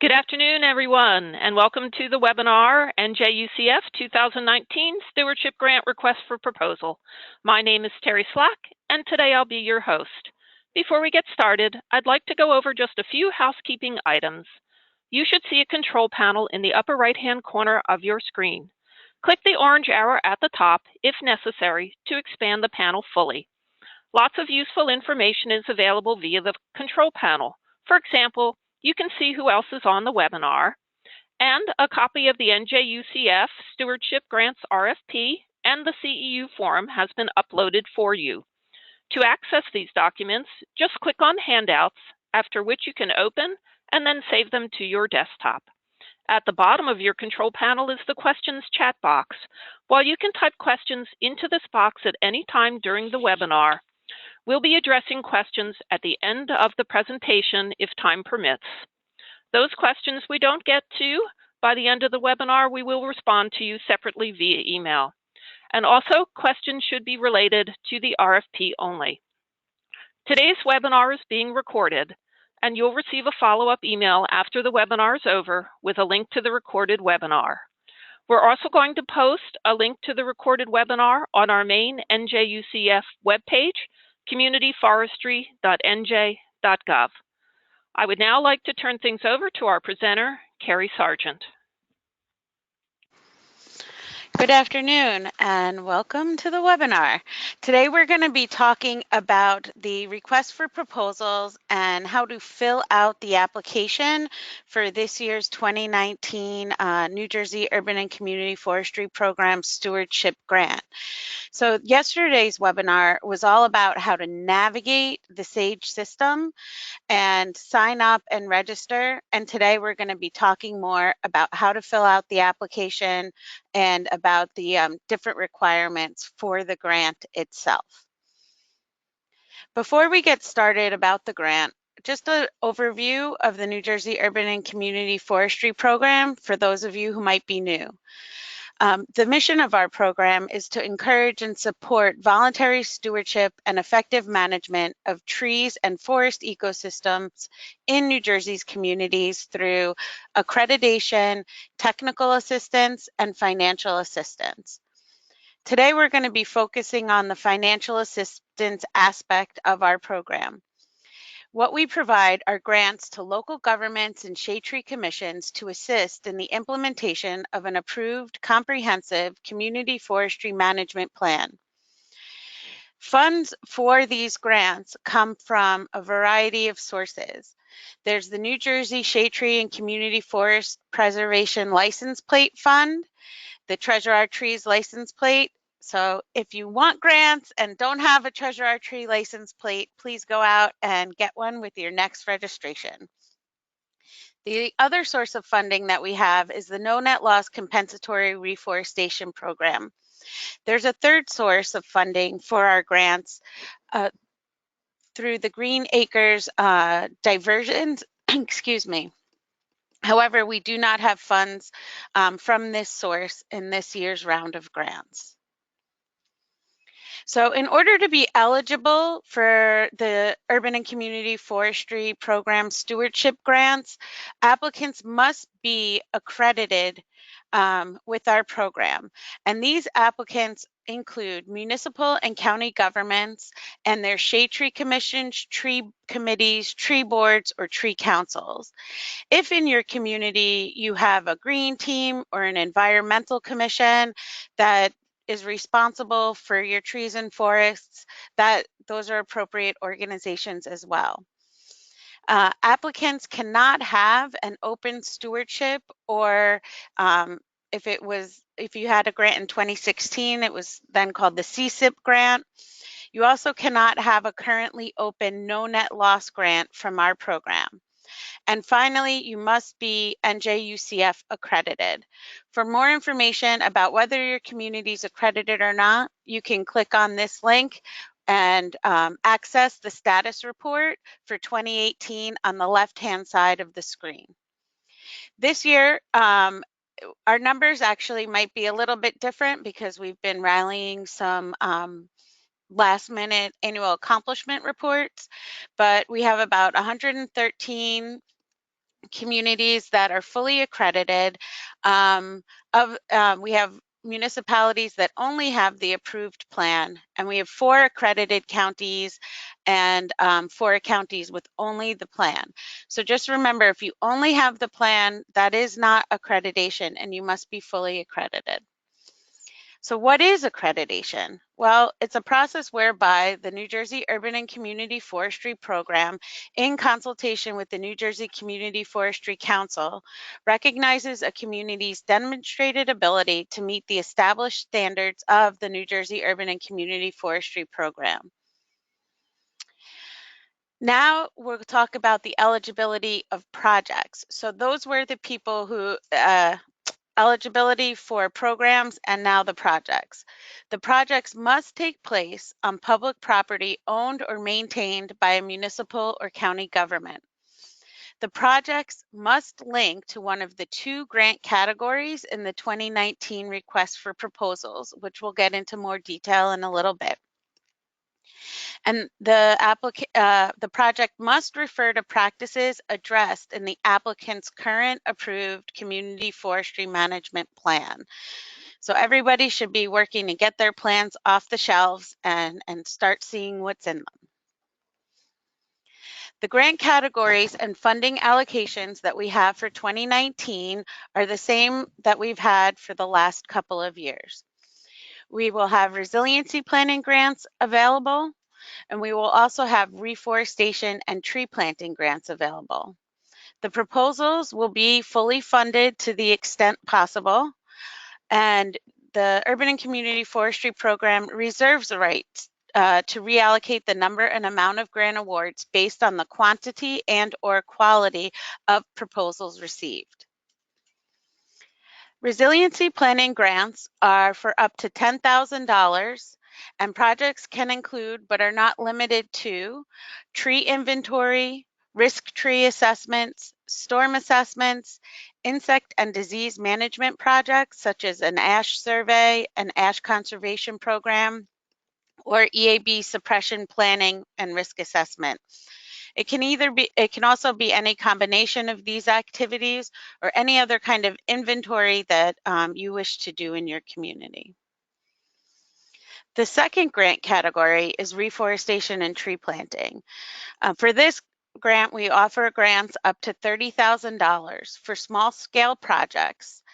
Good afternoon, everyone, and welcome to the webinar NJUCF 2019 Stewardship Grant Request for Proposal. My name is Terry Slack, and today I'll be your host. Before we get started, I'd like to go over just a few housekeeping items. You should see a control panel in the upper right-hand corner of your screen. Click the orange arrow at the top, if necessary, to expand the panel fully. Lots of useful information is available via the control panel. For example, you can see who else is on the webinar, and a copy of the NJUCF Stewardship Grants RFP and the CEU form has been uploaded for you. To access these documents, just click on Handouts, after which you can open and then save them to your desktop. At the bottom of your control panel is the questions chat box. While you can type questions into this box at any time during the webinar, we'll be addressing questions at the end of the presentation if time permits. Those questions we don't get to by the end of the webinar, we will respond to you separately via email. And also, questions should be related to the RFP only. Today's webinar is being recorded, and you'll receive a follow-up email after the webinar is over with a link to the recorded webinar. We're also going to post a link to the recorded webinar on our main NJUCF webpage, communityforestry.nj.gov. I would now like to turn things over to our presenter, Carrie Sargent. Good afternoon and welcome to the webinar. Today we're going to be talking about the request for proposals and how to fill out the application for this year's 2019 New Jersey Urban and Community Forestry Program Stewardship Grant. So yesterday's webinar was all about how to navigate the SAGE system and sign up and register. And today we're going to be talking more about how to fill out the application and about the different requirements for the grant itself. Before we get started about the grant, just an overview of the New Jersey Urban and Community Forestry Program for those of you who might be new. The mission of our program is to encourage and support voluntary stewardship and effective management of trees and forest ecosystems in New Jersey's communities through accreditation, technical assistance, and financial assistance. Today, we're going to be focusing on the financial assistance aspect of our program. What we provide are grants to local governments and shade tree commissions to assist in the implementation of an approved comprehensive community forestry management plan. Funds for these grants come from a variety of sources. There's the New Jersey Shade Tree and Community Forest Preservation License Plate Fund, the Treasure Our Trees License Plate. So if you want grants and don't have a Treasure Our Tree license plate, please go out and get one with your next registration. The other source of funding that we have is the No Net Loss Compensatory Reforestation Program. There's a third source of funding for our grants through the Green Acres diversions, excuse me. However, we do not have funds from this source in this year's round of grants. So in order to be eligible for the Urban and Community Forestry Program Stewardship Grants, applicants must be accredited with our program. And these applicants include municipal and county governments and their shade tree commissions, tree committees, tree boards, or tree councils. If in your community you have a green team or an environmental commission that is responsible for your trees and forests, those are appropriate organizations as well. Applicants cannot have an open stewardship, or if you had a grant in 2016, it was then called the CSIP grant. You also cannot have a currently open no net loss grant from our program. And finally, you must be NJUCF accredited. For more information about whether your community is accredited or not, you can click on this link and access the status report for 2018 on the left-hand side of the screen. This year, our numbers actually might be a little bit different because we've been rallying some last-minute annual accomplishment reports, but we have about 113 communities that are fully accredited. We have municipalities that only have the approved plan, and we have 4 accredited counties and 4 counties with only the plan. So just remember, if you only have the plan, that is not accreditation, and you must be fully accredited. So what is accreditation? Well, it's a process whereby the New Jersey Urban and Community Forestry Program, in consultation with the New Jersey Community Forestry Council, recognizes a community's demonstrated ability to meet the established standards of the New Jersey Urban and Community Forestry Program. Now we'll talk about the eligibility of projects. So those were the people who eligibility for programs and now the projects. The projects must take place on public property owned or maintained by a municipal or county government. The projects must link to one of the 2 grant categories in the 2019 request for proposals, which we'll get into more detail in a little bit. And the project must refer to practices addressed in the applicant's current approved community forestry management plan. So everybody should be working to get their plans off the shelves and start seeing what's in them. The grant categories and funding allocations that we have for 2019 are the same that we've had for the last couple of years. We will have resiliency planning grants available, and we will also have reforestation and tree planting grants available. The proposals will be fully funded to the extent possible, and the Urban and Community Forestry Program reserves the right to reallocate the number and amount of grant awards based on the quantity and or quality of proposals received. Resiliency planning grants are for up to $10,000, and projects can include, but are not limited to, tree inventory, risk tree assessments, storm assessments, insect and disease management projects such as an ash survey, an ash conservation program, or EAB suppression planning and risk assessment. It can also be any combination of these activities or any other kind of inventory that you wish to do in your community. The second grant category is reforestation and tree planting. For this grant, we offer grants up to $30,000 for small scale projects.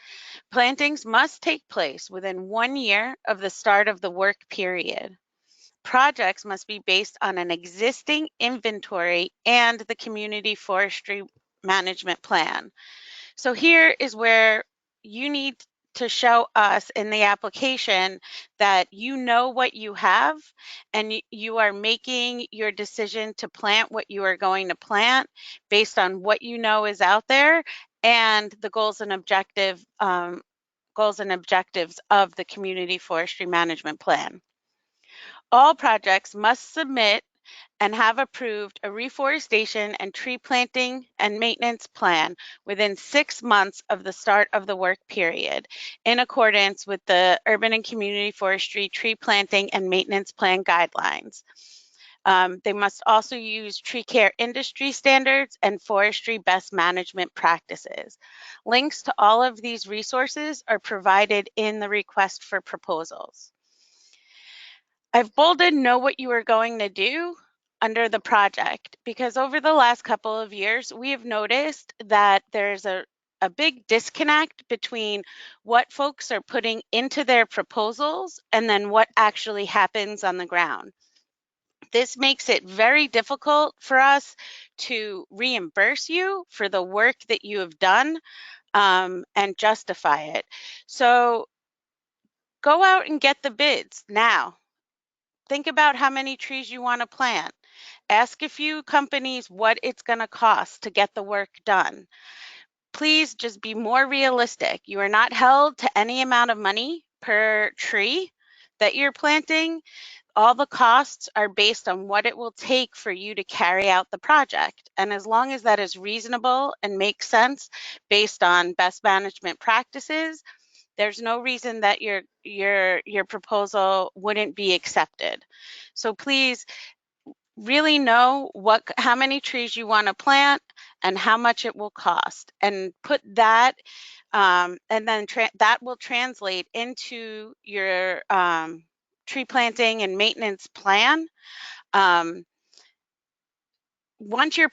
Plantings must take place within 1 year of the start of the work period. Projects must be based on an existing inventory and the community forestry management plan. So here is where you need to show us in the application that you know what you have and you are making your decision to plant what you are going to plant based on what you know is out there and the goals and objectives of the community forestry management plan. All projects must submit and have approved a reforestation and tree planting and maintenance plan within 6 months of the start of the work period, in accordance with the Urban and Community Forestry Tree Planting and Maintenance Plan guidelines. They must also use tree care industry standards and forestry best management practices. Links to all of these resources are provided in the request for proposals. I've bolded know what you are going to do under the project because over the last couple of years, we have noticed that there's a big disconnect between what folks are putting into their proposals and then what actually happens on the ground. This makes it very difficult for us to reimburse you for the work that you have done and justify it. So go out and get the bids now. Think about how many trees you want to plant. Ask a few companies what it's going to cost to get the work done. Please just be more realistic. You are not held to any amount of money per tree that you're planting. All the costs are based on what it will take for you to carry out the project. And as long as that is reasonable and makes sense based on best management practices, there's no reason that your proposal wouldn't be accepted. So please really know how many trees you want to plant and how much it will cost, and put that, and then that will translate into your tree planting and maintenance plan. Once your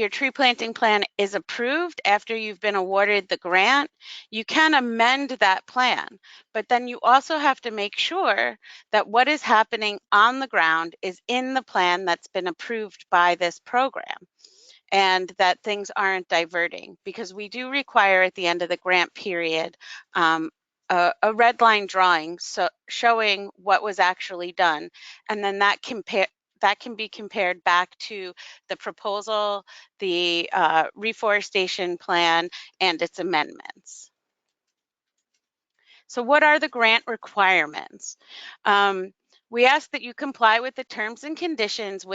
tree planting plan is approved after you've been awarded the grant, you can amend that plan. But then you also have to make sure that what is happening on the ground is in the plan that's been approved by this program, and that things aren't diverting, because we do require at the end of the grant period a red line drawing showing what was actually done, and then that can be compared back to the proposal, the reforestation plan, and its amendments. So what are the grant requirements? We ask that you comply with the terms and conditions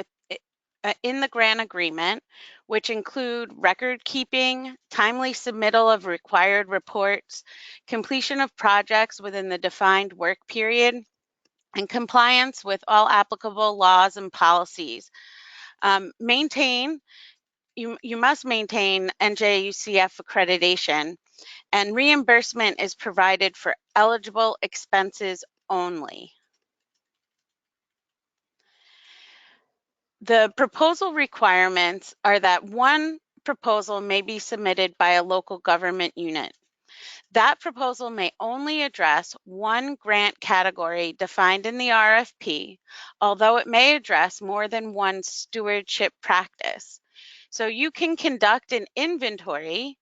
in the grant agreement, which include record keeping, timely submittal of required reports, completion of projects within the defined work period, and compliance with all applicable laws and policies. You must maintain NJUCF accreditation, and reimbursement is provided for eligible expenses only. The proposal requirements are that one proposal may be submitted by a local government unit. That proposal may only address one grant category defined in the RFP, although it may address more than one stewardship practice. So you can conduct an inventory.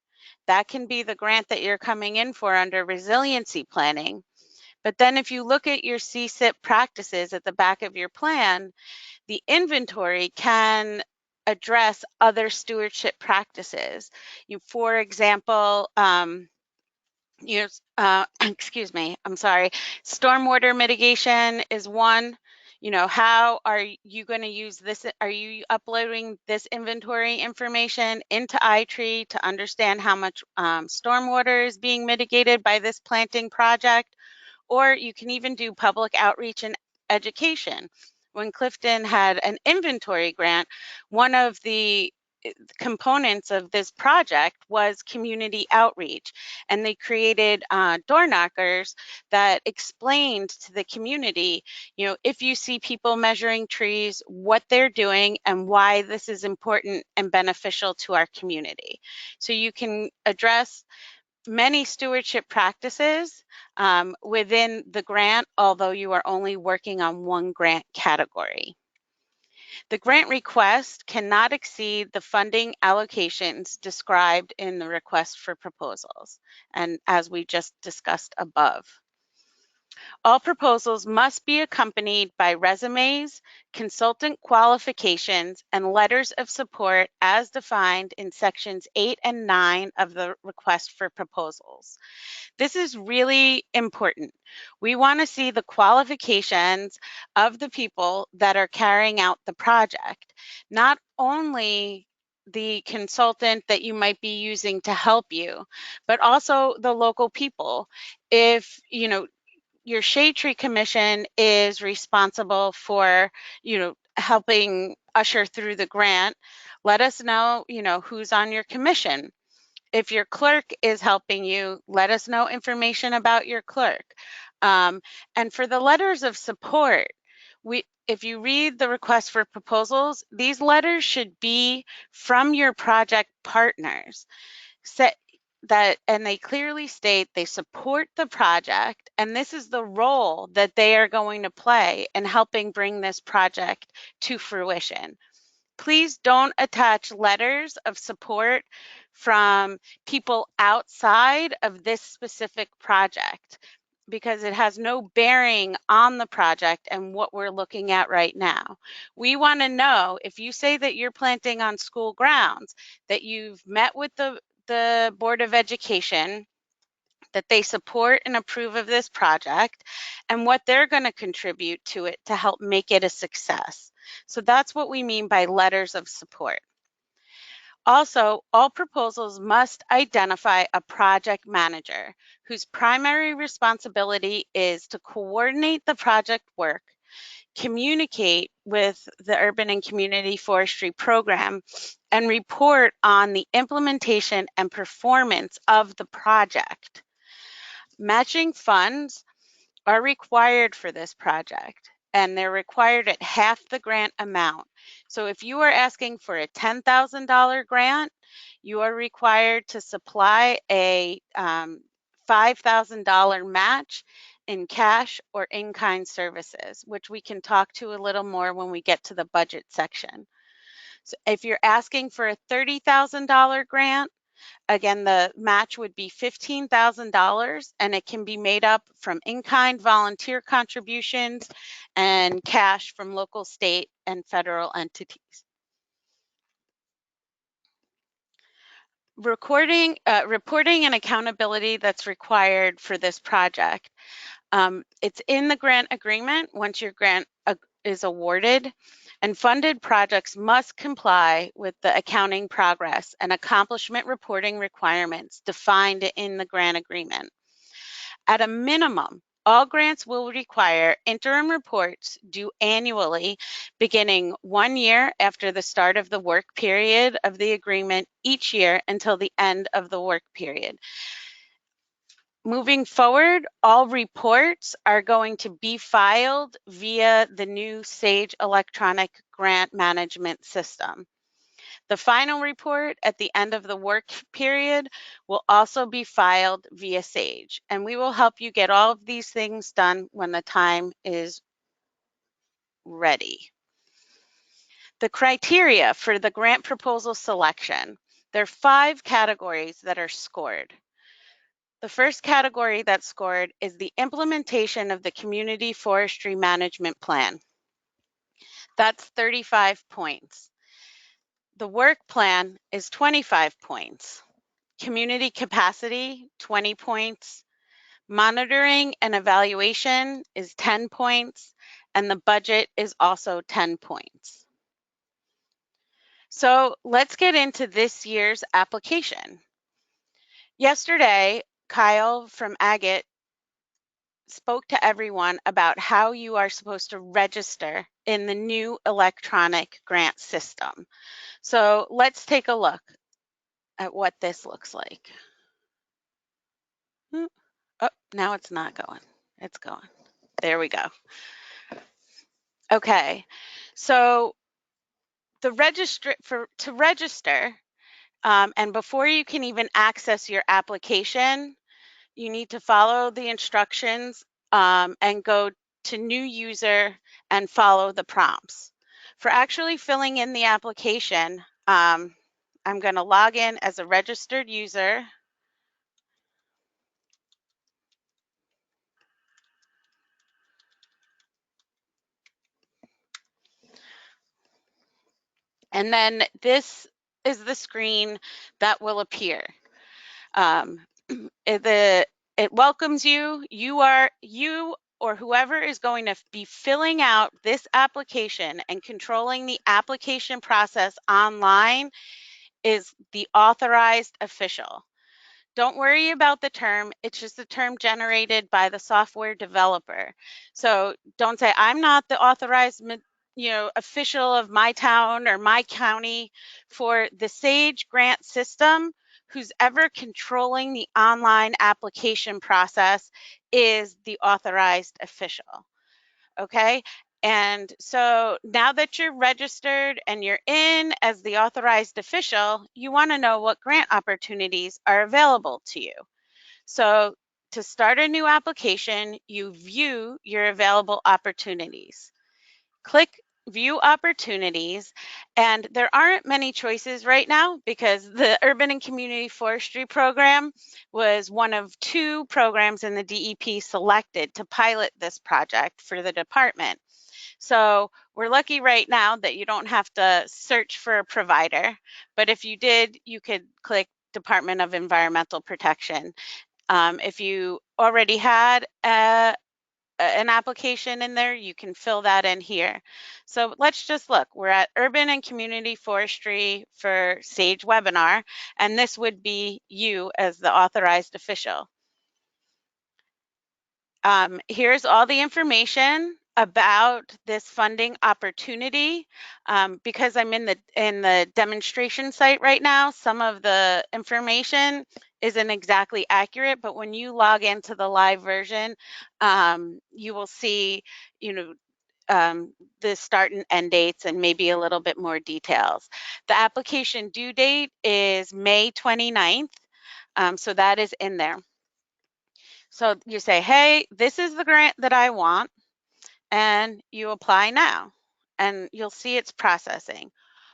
That can be the grant that you're coming in for under resiliency planning. But then if you look at your CSIP practices at the back of your plan, the inventory can address other stewardship practices. For example, excuse me, I'm sorry, stormwater mitigation is one. How are you going to use this? Are you uploading this inventory information into iTree to understand how much stormwater is being mitigated by this planting project? Or you can even do public outreach and education. When Clifton had an inventory grant, one of the components of this project was community outreach, and they created door knockers that explained to the community, if you see people measuring trees, what they're doing and why this is important and beneficial to our community. So you can address many stewardship practices within the grant, although you are only working on one grant category. The grant request cannot exceed the funding allocations described in the request for proposals, and as we just discussed above. All proposals must be accompanied by resumes, consultant qualifications, and letters of support as defined in sections 8 and 9 of the request for proposals. This is really important. We want to see the qualifications of the people that are carrying out the project, not only the consultant that you might be using to help you, but also the local people. If, your Shade Tree Commission is responsible for, helping usher through the grant, let us know, who's on your commission. If your clerk is helping you, let us know information about your clerk. And for the letters of support, if you read the request for proposals, these letters should be from your project partners. And they clearly state they support the project, and this is the role that they are going to play in helping bring this project to fruition. Please don't attach letters of support from people outside of this specific project, because it has no bearing on the project and what we're looking at right now. We want to know, if you say that you're planting on school grounds, that you've met with the Board of Education, that they support and approve of this project, and what they're going to contribute to it to help make it a success. So that's what we mean by letters of support. Also, all proposals must identify a project manager whose primary responsibility is to coordinate the project work, communicate with the Urban and Community Forestry Program and report on the implementation and performance of the project. Matching funds are required for this project, and they're required at half the grant amount. So if you are asking for a $10,000 grant, you are required to supply a $5,000 match in cash or in-kind services, which we can talk to a little more when we get to the budget section. So if you're asking for a $30,000 grant, again, the match would be $15,000, and it can be made up from in-kind volunteer contributions and cash from local, state, and federal entities. Reporting and accountability that's required for this project. It's in the grant agreement once your grant is awarded, and funded projects must comply with the accounting progress and accomplishment reporting requirements defined in the grant agreement. At a minimum, all grants will require interim reports due annually, beginning 1 year after the start of the work period of the agreement each year until the end of the work period. Moving forward, all reports are going to be filed via the new Sage electronic grant management system. The final report at the end of the work period will also be filed via Sage, and we will help you get all of these things done when the time is ready. The criteria for the grant proposal selection. There are 5 categories that are scored. The first category that's scored is the implementation of the Community Forestry Management Plan. That's 35 points. The work plan is 25 points. Community capacity, 20 points. Monitoring and evaluation is 10 points, and the budget is also 10 points. So let's get into this year's application. Yesterday, Kyle from Agate spoke to everyone about how you are supposed to register in the new electronic grant system. So let's take a look at what this looks like. Oh, now it's not going. It's going. There we go. Okay, so to register, and before you can even access your application, you need to follow the instructions and go to new user and follow the prompts. For actually filling in the application, I'm going to log in as a registered user. And then this is the screen that will appear. It welcomes you. You or whoever is going to be filling out this application and controlling the application process online is the authorized official. Don't worry about the term. It's just a term generated by the software developer. So don't say, I'm not the authorized official of my town or my county. For the Sage grant system, who's ever controlling the online application process is the authorized official. Okay. And so now that you're registered and you're in as the authorized official, you want to know what grant opportunities are available to you. So to start a new application, you view your available opportunities. Click View Opportunities, and there aren't many choices right now because the Urban and Community Forestry Program was one of 2 programs in the DEP selected to pilot this project for the department. So we're lucky right now that you don't have to search for a provider, but if you did, you could click Department of Environmental Protection. If you already had an application in there, you can fill that in here. So let's just look. We're at Urban and Community Forestry for Sage webinar, and this would be you as the authorized official. Here's all the information about this funding opportunity. Because I'm in the demonstration site right now, some of the information isn't exactly accurate, but when you log into the live version, you will see, the start and end dates and maybe a little bit more details. The application due date is May 29th, so that is in there. So you say, hey, this is the grant that I want, and you apply now, and you'll see it's processing.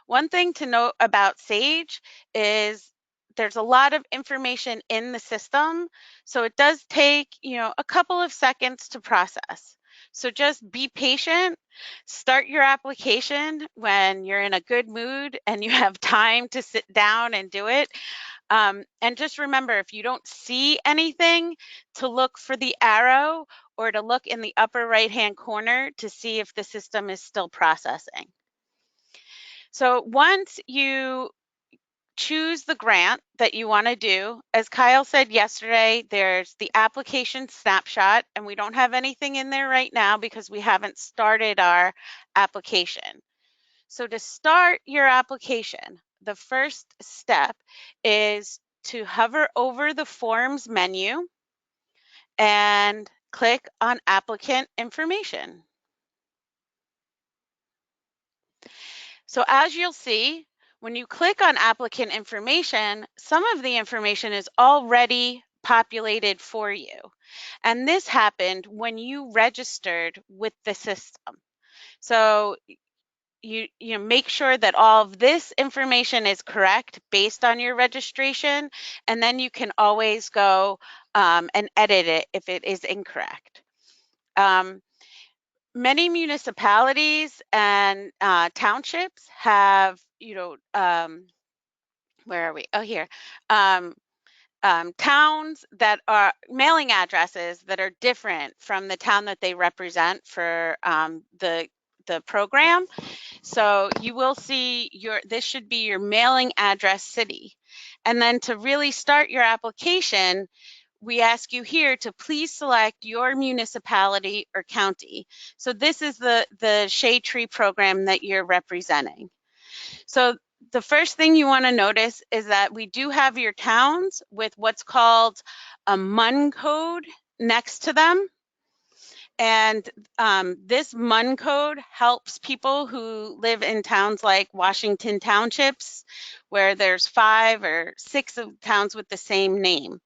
One thing to note about Sage is there's a lot of information in the system, so it does take, a couple of seconds to process. So just be patient, start your application when you're in a good mood and you have time to sit down and do it. And just remember, if you don't see anything, to look for the arrow or to look in the upper right-hand corner to see if the system is still processing. So once you choose the grant that you want to do, as Kyle said yesterday, there's the application snapshot, and we don't have anything in there right now because we haven't started our application. So to start your application, the first step is to hover over the Forms menu and click on Applicant Information. So as you'll see, when you click on Applicant Information, some of the information is already populated for you. And this happened when you registered with the system. So you make sure that all of this information is correct based on your registration, and then you can always go and edit it if it is incorrect. Many municipalities and townships have, where are we? Oh, here. Towns that are mailing addresses that are different from the town that they represent for the program. So you will see this should be your mailing address city. And then to really start your application, we ask you here to please select your municipality or county. So this is the Shade Tree program that you're representing. So the first thing you want to notice is that we do have your towns with what's called a MUN code next to them. And this MUN code helps people who live in towns like Washington Townships, where there's 5 or 6 of towns with the same name.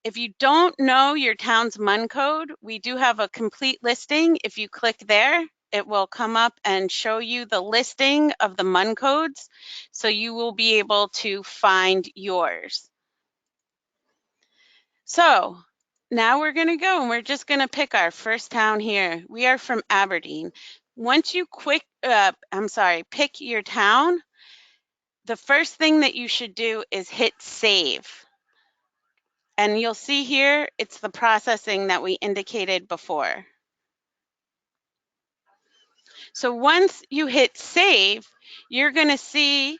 If you don't know your town's MUN code, we do have a complete listing. If you click there, it will come up and show you the listing of the MUN codes, so you will be able to find yours. So now we're going to go and we're just going to pick our first town here. We are from Aberdeen. Once you pick your town, the first thing that you should do is hit save. And you'll see here, it's the processing that we indicated before. So once you hit save, you're going to see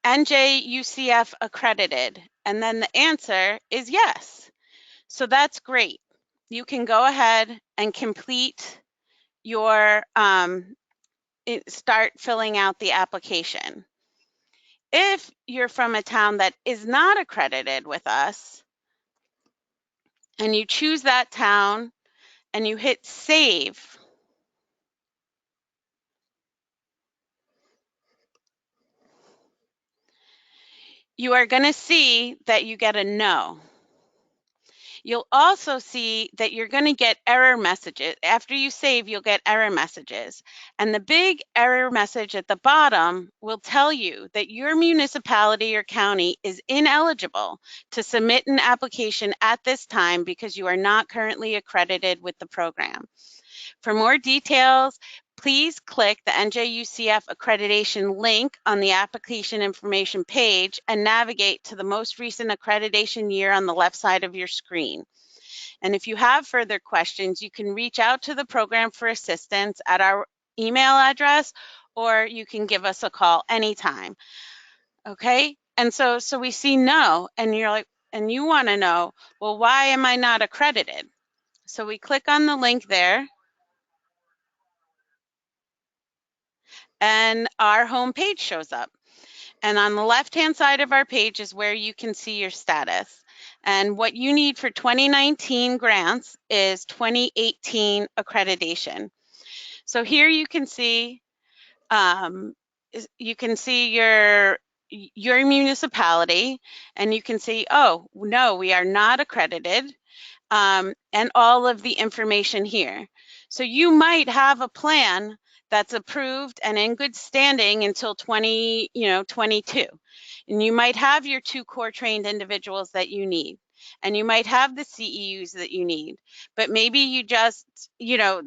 NJUCF accredited. And then the answer is yes. So that's great. You can go ahead and complete your, start filling out the application. If you're from a town that is not accredited with us, and you choose that town and you hit save, you are going to see that you get a no. You'll also see that you're going to get error messages. After you save, you'll get error messages. And the big error message at the bottom will tell you that your municipality or county is ineligible to submit an application at this time because you are not currently accredited with the program. For more details, please click the NJUCF accreditation link on the application information page and navigate to the most recent accreditation year on the left side of your screen. And if you have further questions, you can reach out to the program for assistance at our email address, or you can give us a call anytime. Okay? And so we see no, and you're like, and you want to know, well, why am I not accredited? So we click on the link there. and our home page shows up. And on the left-hand side of our page is where you can see your status. And what you need for 2019 grants is 2018 accreditation. So here you can see your municipality, and you can see, oh, no, we are not accredited, and all of the information here. So you might have a plan that's approved and in good standing until 2022. And you might have your 2 core trained individuals that you need. And you might have the CEUs that you need. But maybe you just, to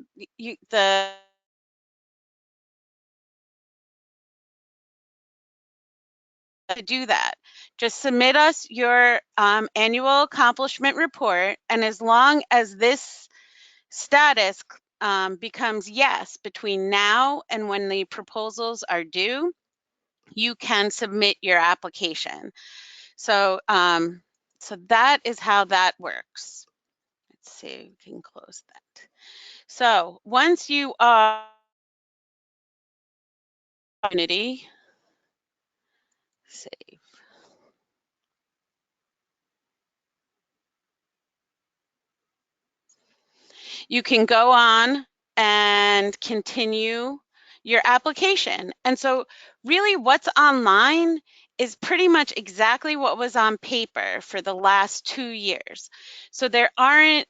do that. Just submit us your annual accomplishment report, and as long as this status becomes yes between now and when the proposals are due, you can submit your application. So, so that is how that works. Let's see, we can close that. So once you are community, save. You can go on and continue your application. And so really what's online is pretty much exactly what was on paper for the last 2 years. So there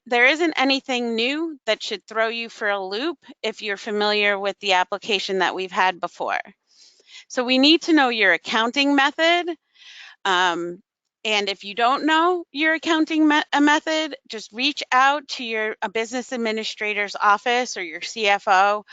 isn't anything new that should throw you for a loop if you're familiar with the application that we've had before. So we need to know your accounting method. And if you don't know your accounting method, just reach out to your business administrator's office or your CFO.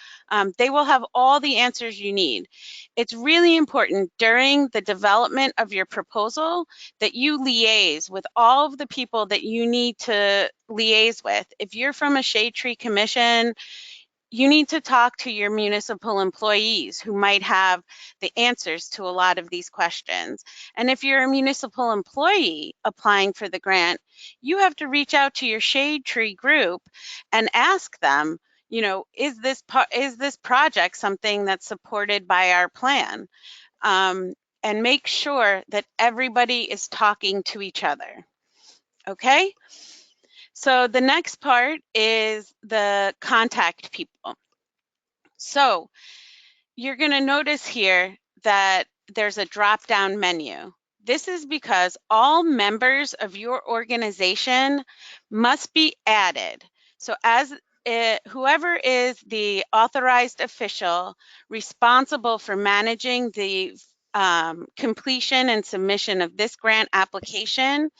They will have all the answers you need. It's really important during the development of your proposal that you liaise with all of the people that you need to liaise with. If you're from a shade tree commission, you need to talk to your municipal employees who might have the answers to a lot of these questions. And if you're a municipal employee applying for the grant, you have to reach out to your shade tree group and ask them, is this project something that's supported by our plan? And make sure that everybody is talking to each other. Okay? So the next part is the contact people. So you're going to notice here that there's a drop-down menu. This is because all members of your organization must be added. So whoever is the authorized official responsible for managing the completion and submission of this grant application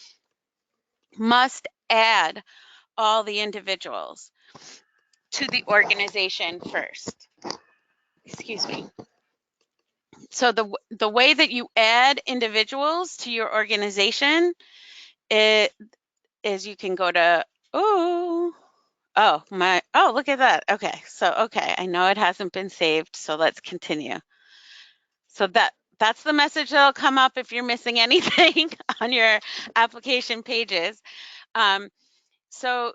must add all the individuals to the organization first. Excuse me. So the way that you add individuals to your organization is you can go to, look at that. Okay, I know it hasn't been saved, so let's continue. So that's the message that'll come up if you're missing anything on your application pages. So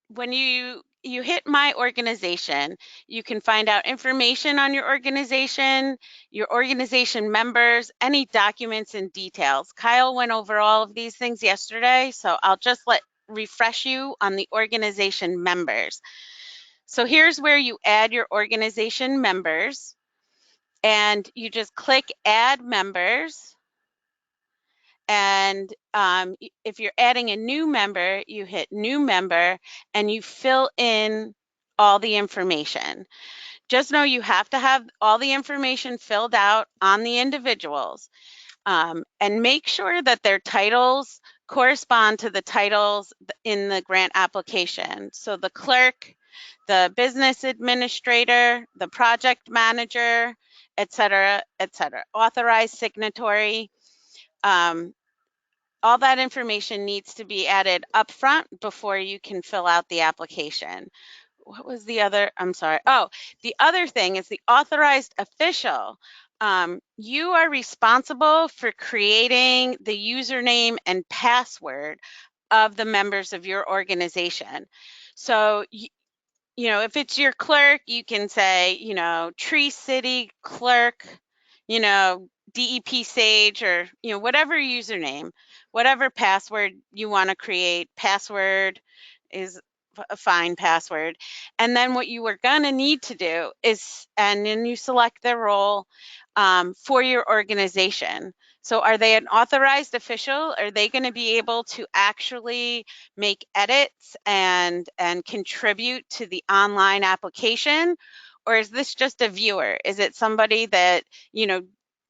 when you hit my organization, you can find out information on your organization members, any documents and details. Kyle went over all of these things yesterday, so I'll just refresh you on the organization members. So here's where you add your organization members, and you just click add members. And if you're adding a new member, you hit new member and you fill in all the information. Just know you have to have all the information filled out on the individuals, and make sure that their titles correspond to the titles in the grant application. So the clerk, the business administrator, the project manager, et cetera, authorized signatory. All that information needs to be added up front before you can fill out the application. What was the other? I'm sorry. Oh, the other thing is the authorized official. You are responsible for creating the username and password of the members of your organization. So you know, if it's your clerk, you can say, you know, Tree City Clerk, you know, DEP Sage, or, you know, whatever username, whatever password you want to create. Password is a fine password. And then what you are going to need to do is, and then you select the role for your organization. So are they an authorized official? Are they going to be able to actually make edits and contribute to the online application? Or is this just a viewer? Is it somebody that, you know,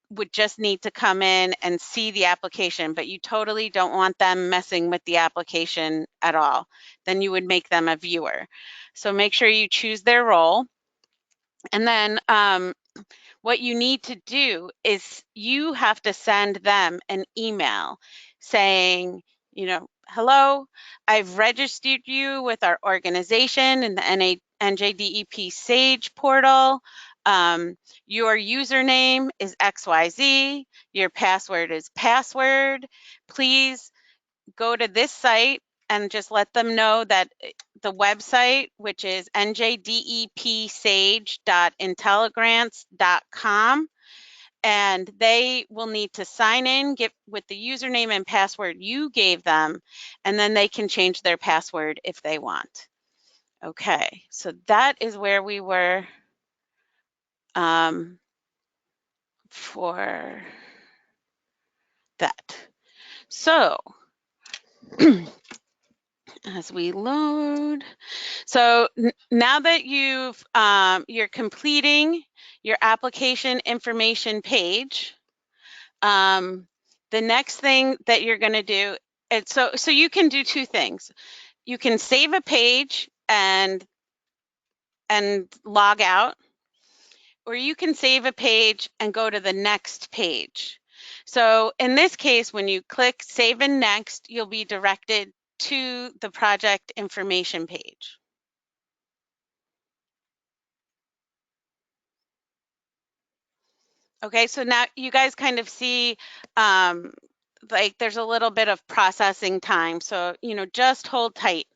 would just need to come in and see the application, but you totally don't want them messing with the application at all? Then you would make them a viewer. So make sure you choose their role. And then what you need to do is you have to send them an email saying, you know, hello, I've registered you with our organization in the NJDEP Sage portal. Your username is XYZ. Your password is password. Please go to this site and just let them know that the website, which is njdepsage.intelligrants.com, and they will need to sign in, get with the username and password you gave them, and then they can change their password if they want. Okay, so that is where we were for that. So as we load, so now that you're completing your application information page, the next thing that you're going to do, so you can do two things. You can save a page and log out, or you can save a page and go to the next page. So in this case, when you click Save and Next, you'll be directed to the project information page. Okay, so now you guys kind of see like there's a little bit of processing time. So, you know, just hold tight.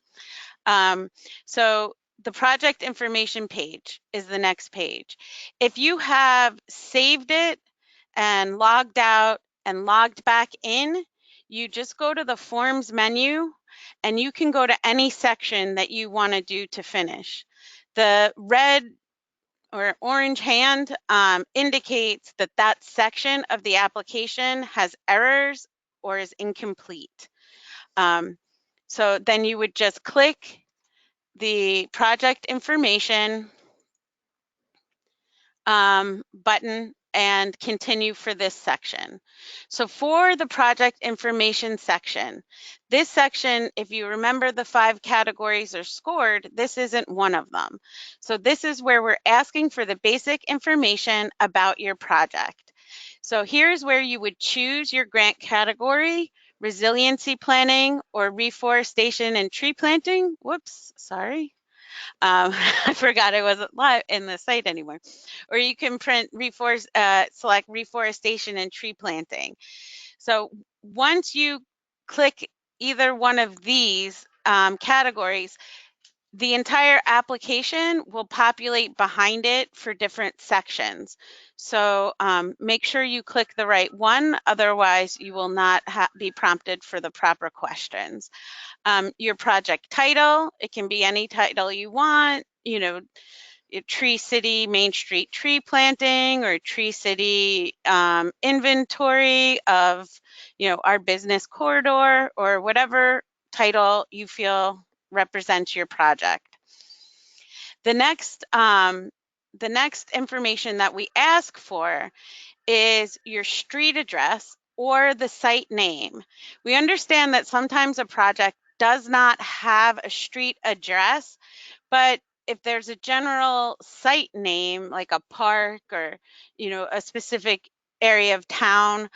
So the project information page is the next page. If you have saved it and logged out and logged back in, you just go to the Forms menu and you can go to any section that you want to do to finish. The red or orange hand indicates that that section of the application has errors or is incomplete. So then you would just click the project information button and continue for this section. So for the project information section, this section, if you remember the 5 categories are scored, this isn't one of them. So this is where we're asking for the basic information about your project. So here's where you would choose your grant category: resiliency planning or reforestation and tree planting. Whoops, sorry. I forgot I wasn't live in the site anymore. Or you can select reforestation and tree planting. So once you click either one of these categories, the entire application will populate behind it for different sections. So make sure you click the right one, otherwise you will not be prompted for the proper questions. Your project title, it can be any title you want, you know, Tree City Main Street tree planting, or Tree City inventory of, you know, our business corridor, or whatever title you feel represents your project. The next information that we ask for is your street address or the site name. We understand that sometimes a project does not have a street address, but if there's a general site name, like a park or, you know, a specific area of town,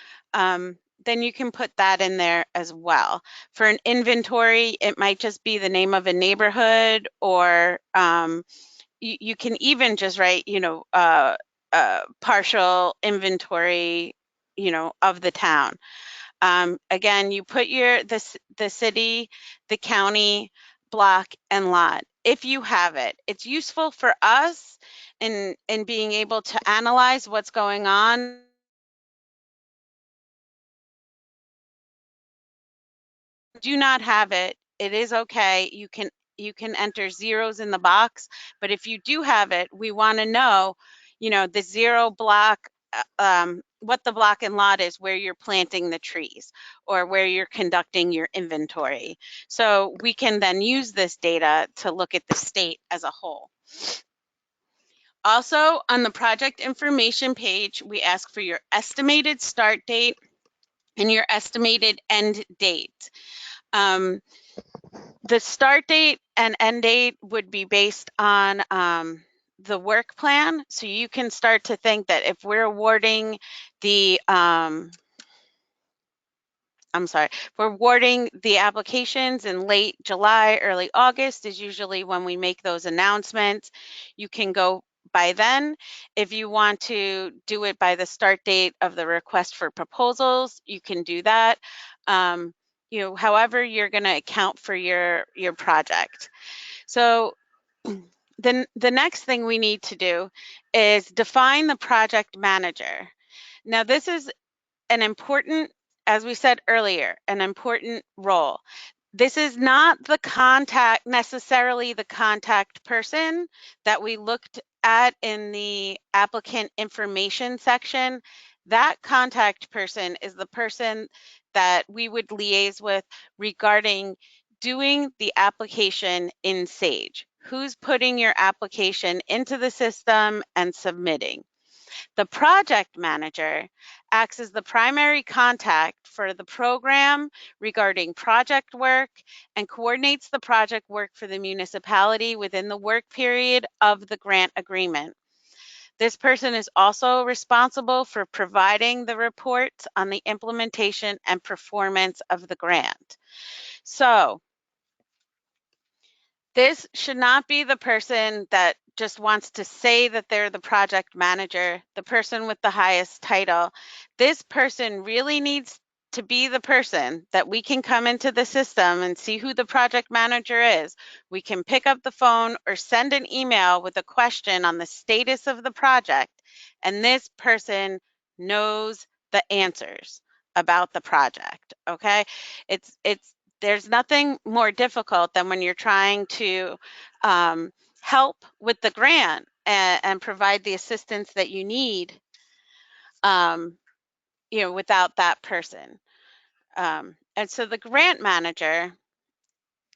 then you can put that in there as well. For an inventory, it might just be the name of a neighborhood, or you can even just write, you know, partial inventory, you know, of the town. Again, you put the city, the county, block, and lot. if you have it. It's useful for us in being able to analyze what's going on. Do not have it, it is okay. You can enter zeros in the box, but if you do have it, we want to know, the zero block, what the block and lot is where you're planting the trees or where you're conducting your inventory. So we can then use this data to look at the state as a whole. Also, on the project information page, we ask for your estimated start date and your estimated end date. The start date and end date would be based on the work plan. So you can start to think that if we're awarding the, we're awarding the applications in late July, early August is usually when we make those announcements. You can go by then. If you want to do it by the start date of the request for proposals, you can do that. However you're going to account for your project. So then the next thing we need to do is define the project manager. Now this is an important, as we said earlier, an important role. This is not necessarily the contact person that we looked at in the applicant information section. That contact person is the person that we would liaise with regarding doing the application in Sage. Who's putting your application into the system and submitting? The project manager acts as the primary contact for the program regarding project work and coordinates the project work for the municipality within the work period of the grant agreement. This person is also responsible for providing the reports on the implementation and performance of the grant. So this should not be the person that just wants to say that they're the project manager, the person with the highest title. This person really needs to be the person that we can come into the system and see who the project manager is. We can pick up the phone or send an email with a question on the status of the project, and this person knows the answers about the project, okay? There's nothing more difficult than when you're trying to help with the grant and provide the assistance that you need, without that person. And so the grant manager,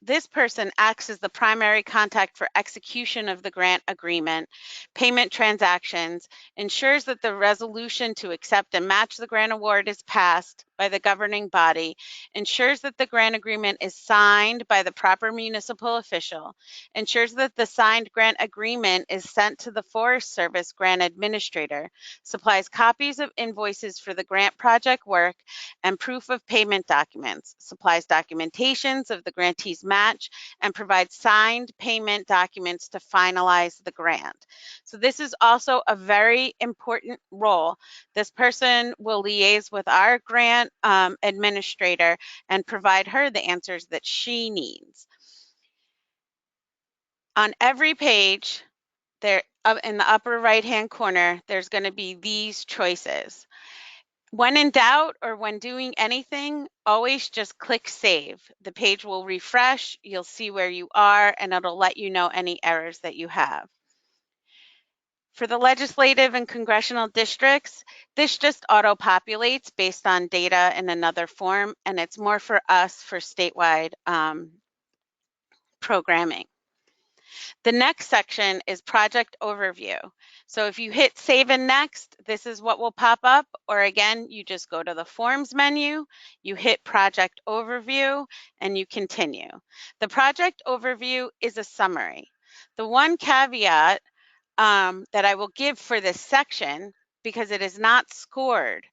this person acts as the primary contact for execution of the grant agreement, payment transactions, ensures that the resolution to accept and match the grant award is passed by the governing body, ensures that the grant agreement is signed by the proper municipal official, ensures that the signed grant agreement is sent to the Forest Service grant administrator, supplies copies of invoices for the grant project work and proof of payment documents, supplies documentations of the grantee's match, and provides signed payment documents to finalize the grant. So this is also a very important role. This person will liaise with our grant administrator and provide her the answers that she needs. On every page, there in the upper right-hand corner, there's going to be these choices. When in doubt or when doing anything, always just click save. The page will refresh, you'll see where you are, and it'll let you know any errors that you have. For the legislative and congressional districts, this just auto-populates based on data in another form, and it's more for us for statewide programming. The next section is project overview. So if you hit save and next, this is what will pop up, or again, you just go to the forms menu, you hit project overview, and you continue. The project overview is a summary. The one caveat that I will give for this section, because it is not scored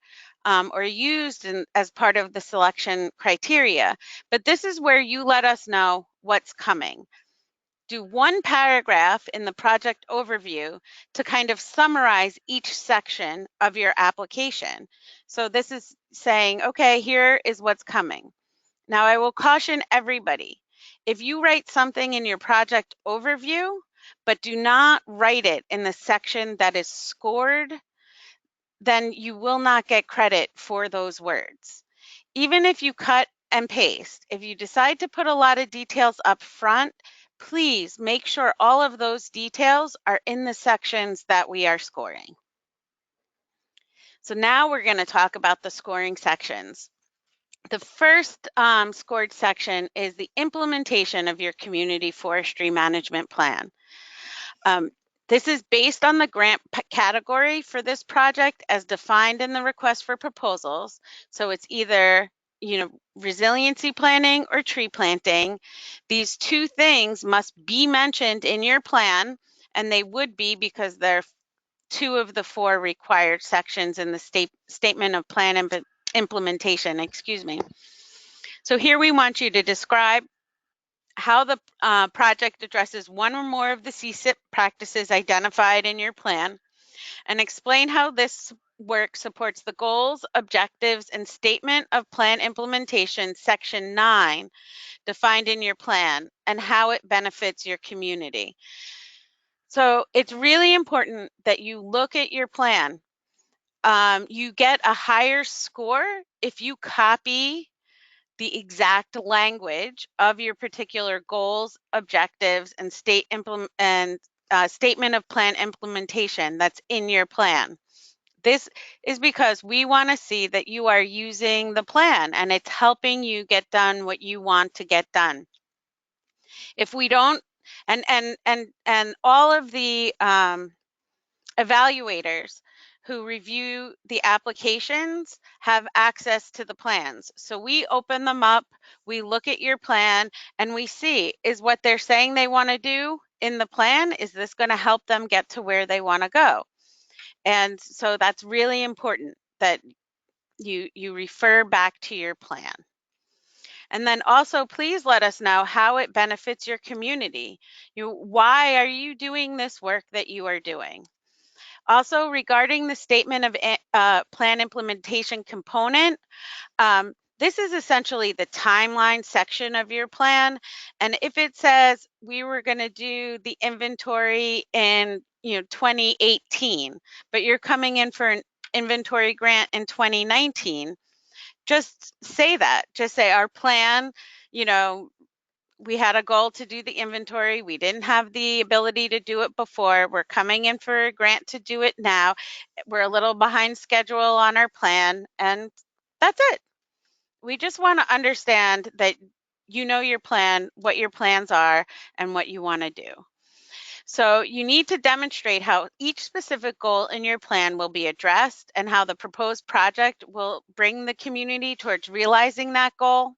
or used as part of the selection criteria, but this is where you let us know what's coming. Do one paragraph in the project overview to kind of summarize each section of your application. So this is saying, okay, here is what's coming. Now I will caution everybody, If you write something in your project overview, but do not write it in the section that is scored, then you will not get credit for those words. Even if you cut and paste, if you decide to put a lot of details up front, please make sure all of those details are in the sections that we are scoring. So now we're going to talk about the scoring sections. The first scored section is the implementation of your community forestry management plan. This is based on the grant category for this project as defined in the request for proposals. So it's either, resiliency planning or tree planting. These two things must be mentioned in your plan, and they would be because they're two of the four required sections in the statement of plan implementation, excuse me. So here we want you to describe how the project addresses one or more of the CSIP practices identified in your plan, and explain how this work supports the goals, objectives, and statement of plan implementation, section 9, defined in your plan, and how it benefits your community. So it's really important that you look at your plan. You get a higher score if you copy the exact language of your particular goals, objectives, and statement of plan implementation that's in your plan. This is because we want to see that you are using the plan and it's helping you get done what you want to get done. If we don't, and all of the evaluators who review the applications have access to the plans. So we open them up, we look at your plan, and we see, is what they're saying they want to do in the plan, is this going to help them get to where they want to go? And so that's really important that you refer back to your plan. And then also, please let us know how it benefits your community. Why are you doing this work that you are doing? Also, regarding the statement of plan implementation component, this is essentially the timeline section of your plan. And if it says we were going to do the inventory in 2018, but you're coming in for an inventory grant in 2019, just say that. Just say our plan, we had a goal to do the inventory. We didn't have the ability to do it before. We're coming in for a grant to do it now. We're a little behind schedule on our plan, and that's it. We just want to understand that you know your plan, what your plans are, and what you want to do. So you need to demonstrate how each specific goal in your plan will be addressed and how the proposed project will bring the community towards realizing that goal.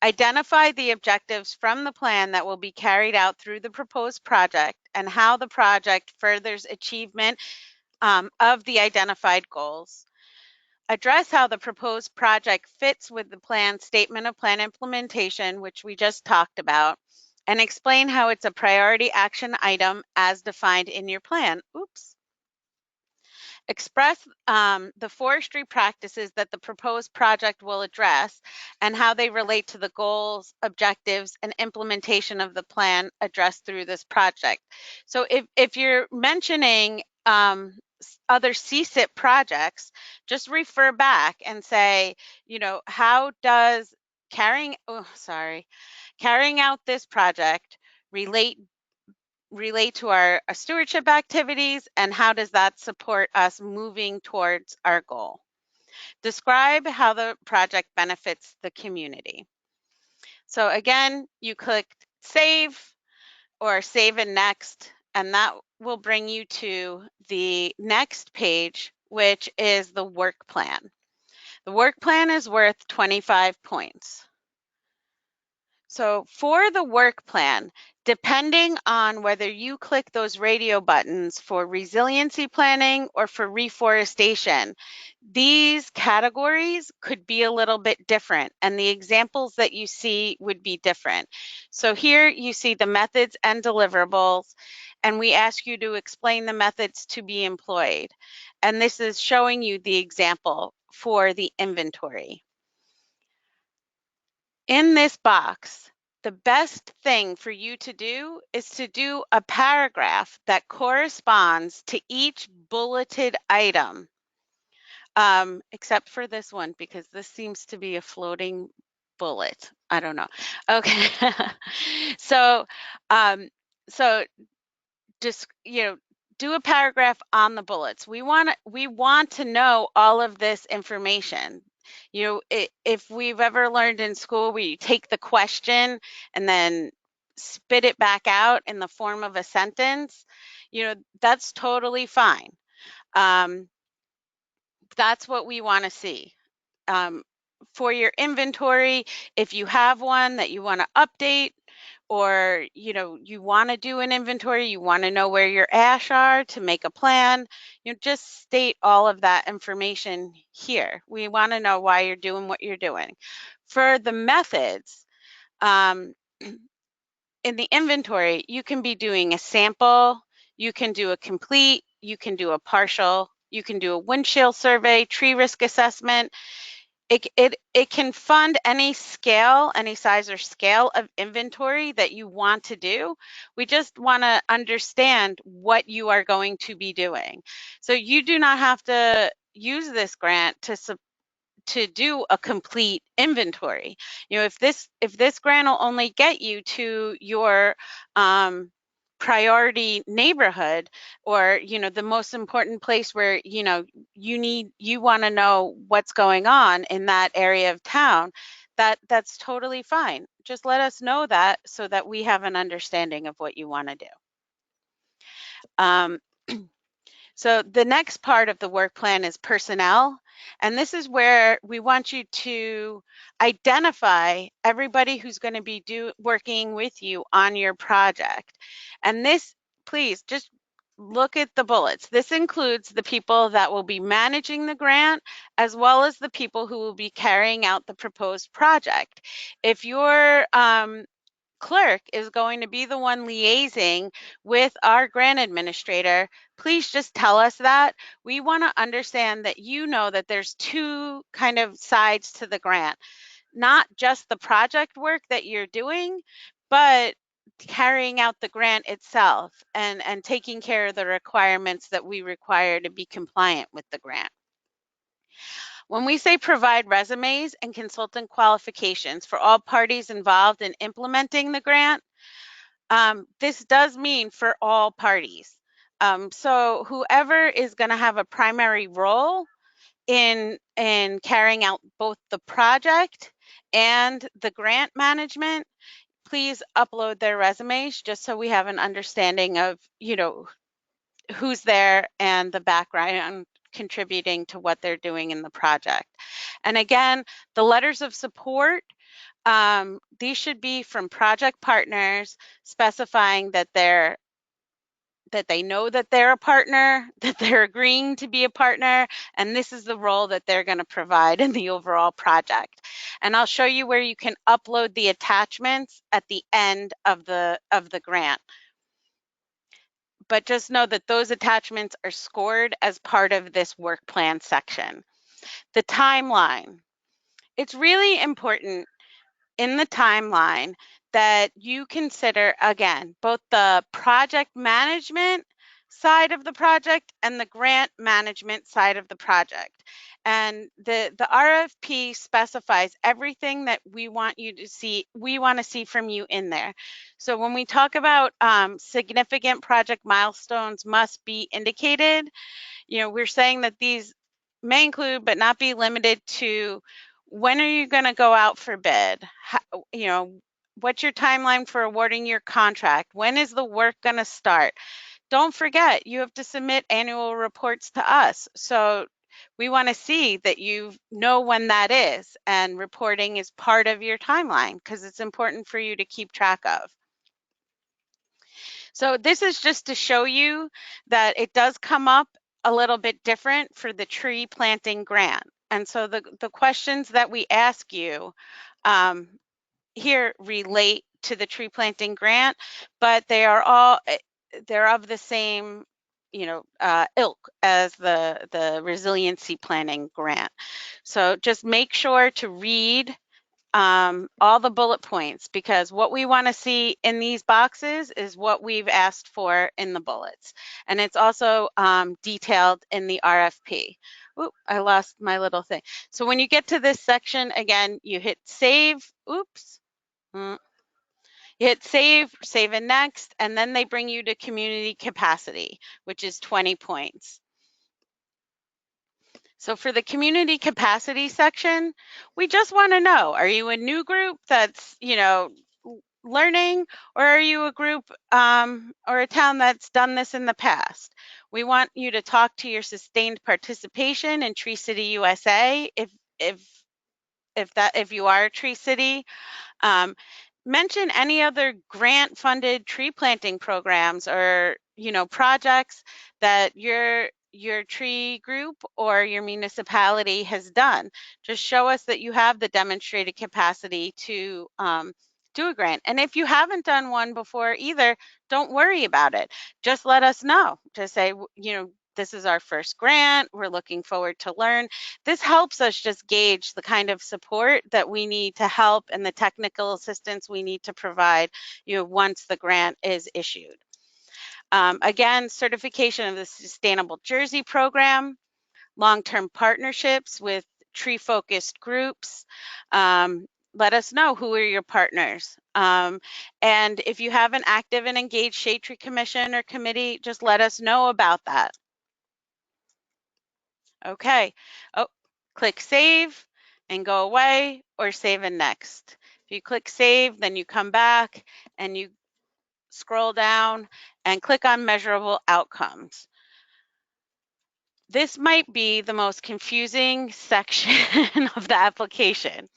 Identify the objectives from the plan that will be carried out through the proposed project and how the project furthers achievement of the identified goals. Address how the proposed project fits with the plan statement of plan implementation, which we just talked about, and explain how it's a priority action item as defined in your plan. Express the forestry practices that the proposed project will address and how they relate to the goals, objectives, and implementation of the plan addressed through this project. So if you're mentioning other CSIP projects, just refer back and say, how does carrying out this project relate to our stewardship activities, and how does that support us moving towards our goal? Describe how the project benefits the community. So again, you click save or save and next, and that will bring you to the next page, which is the work plan. The work plan is worth 25 points. So for the work plan, depending on whether you click those radio buttons for resiliency planning or for reforestation, these categories could be a little bit different, and the examples that you see would be different. So here you see the methods and deliverables, and we ask you to explain the methods to be employed. And this is showing you the example for the inventory. In this box, the best thing for you to do is to do a paragraph that corresponds to each bulleted item, except for this one, because this seems to be a floating bullet. I don't know. Okay. So, so just, do a paragraph on the bullets. We want to know all of this information. If we've ever learned in school where you take the question and then spit it back out in the form of a sentence, that's totally fine. That's what we want to see. For your inventory, if you have one that you want to update, or you want to do an inventory, you want to know where your ash are to make a plan, just state all of that information here. We want to know why you're doing what you're doing. For the methods, in the inventory, you can be doing a sample, you can do a complete, you can do a partial, you can do a windshield survey, tree risk assessment. It can fund any scale, any size or scale of inventory that you want to do. We just want to understand what you are going to be doing. So you do not have to use this grant to do a complete inventory. If this grant will only get you to your priority neighborhood, or the most important place where you want to know what's going on in that area of town, that's totally fine. Just let us know that, so that we have an understanding of what you want to do. So the next part of the work plan is personnel. And this is where we want you to identify everybody who's going to be working with you on your project. And this, please just look at the bullets. This includes the people that will be managing the grant, as well as the people who will be carrying out the proposed project. If your clerk is going to be the one liaising with our grant administrator, please just tell us that. We want to understand that that there's two kind of sides to the grant, not just the project work that you're doing, but carrying out the grant itself and taking care of the requirements that we require to be compliant with the grant. When we say provide resumes and consultant qualifications for all parties involved in implementing the grant, this does mean for all parties. So whoever is going to have a primary role in carrying out both the project and the grant management, please upload their resumes, just so we have an understanding of who's there and the background contributing to what they're doing in the project. And again, the letters of support, these should be from project partners specifying that they know that they're a partner, that they're agreeing to be a partner, and this is the role that they're going to provide in the overall project. And I'll show you where you can upload the attachments at the end of the grant. But just know that those attachments are scored as part of this work plan section. The timeline. It's really important in the timeline that you consider, again, both the project management side of the project and the grant management side of the project. And the RFP specifies everything that we want to see from you in there. So when we talk about significant project milestones must be indicated, we're saying that these may include but not be limited to: when are you going to go out for bid? What's your timeline for awarding your contract? When is the work going to start? Don't forget, you have to submit annual reports to us. So we want to see that you know when that is, and reporting is part of your timeline because it's important for you to keep track of. So this is just to show you that it does come up a little bit different for the tree planting grant. And so the questions that we ask you here relate to the tree planting grant, but they're of the same ilk as the resiliency planning grant. So just make sure to read all the bullet points, because what we want to see in these boxes is what we've asked for in the bullets. And it's also detailed in the RFP. Oop, I lost my little thing. So when you get to this section, again, you hit save. Oops. You hit save and next, and then they bring you to community capacity, which is 20 points. So for the community capacity section, we just want to know, are you a new group that's, learning, or are you a group or a town that's done this in the past? We want you to talk to your sustained participation in Tree City USA if you are a Tree City. Mention any other grant-funded tree planting programs or projects that your tree group or your municipality has done. Just show us that you have the demonstrated capacity to do a grant. And if you haven't done one before either, don't worry about it. Just let us know. Just say, this is our first grant. We're looking forward to learn. This helps us just gauge the kind of support that we need to help and the technical assistance we need to provide once the grant is issued. Again, certification of the Sustainable Jersey program, long-term partnerships with tree-focused groups. Let us know who are your partners. And if you have an active and engaged Shade Tree Commission or committee, just let us know about that. Okay. Oh, click save and go away, or save and next. If you click save, then you come back and you scroll down and click on measurable outcomes. This might be the most confusing section of the application.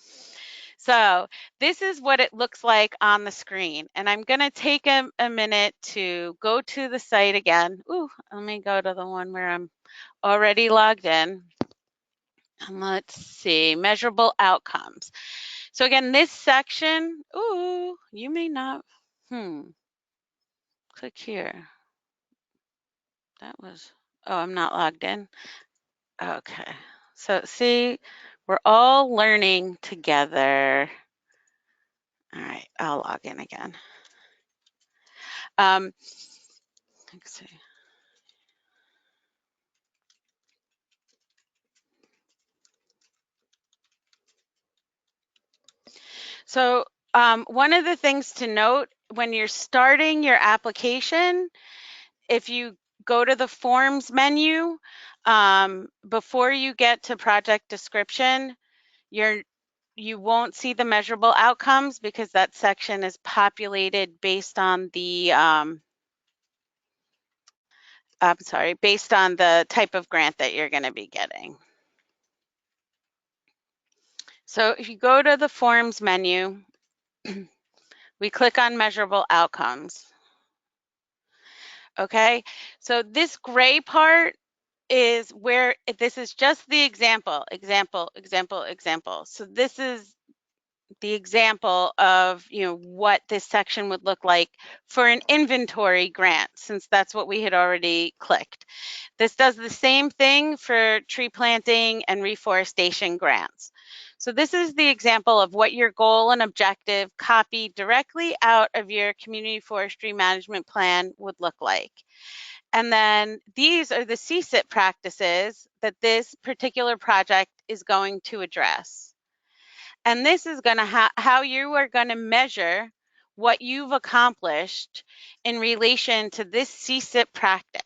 So this is what it looks like on the screen. And I'm going to take a minute to go to the site again. Ooh, let me go to the one where I'm already logged in. And let's see, measurable outcomes. So again, this section, ooh, you may not, click here. That was, oh, I'm not logged in. Okay, so see, we're all learning together. All right, I'll log in again. Let's see. So one of the things to note when you're starting your application, if you go to the forms menu, before you get to project description, you won't see the measurable outcomes because that section is populated based on the, based on the type of grant that you're going to be getting. So if you go to the forms menu, we click on measurable outcomes. Okay, so this gray part is where this is just the example. So this is the example of what this section would look like for an inventory grant, since that's what we had already clicked. This does the same thing for tree planting and reforestation grants. So this is the example of what your goal and objective copied directly out of your community forestry management plan would look like. And then these are the CSIP practices that this particular project is going to address. And this is going to how you are going to measure what you've accomplished in relation to this CSIP practice.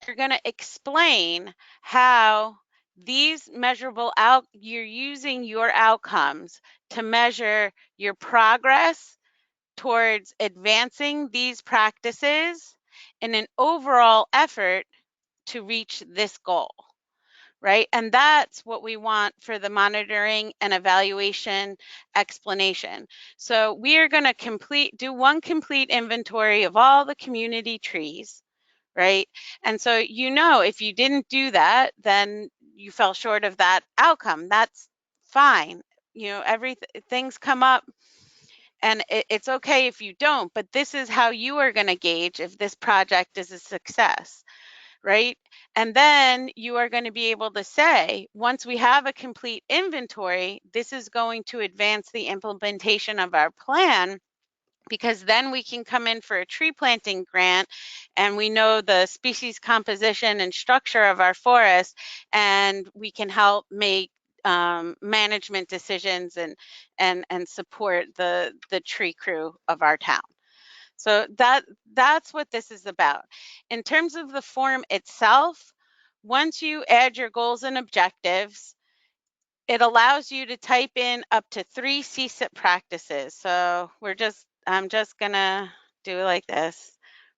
You're going to explain how these measurable you're using your outcomes to measure your progress towards advancing these practices in an overall effort to reach this goal, right? And that's what we want for the monitoring and evaluation explanation. So we are going to do one complete inventory of all the community trees, right? And so, if you didn't do that, then you fell short of that outcome. That's fine. Things come up, and it's okay if you don't, but this is how you are going to gauge if this project is a success, right? And then you are going to be able to say, once we have a complete inventory, this is going to advance the implementation of our plan, because then we can come in for a tree planting grant and we know the species composition and structure of our forest, and we can help make management decisions and support the tree crew of our town. So that's what this is about. In terms of the form itself, once you add your goals and objectives, it allows you to type in up to 3 CSIP practices. So I'm just gonna do it like this.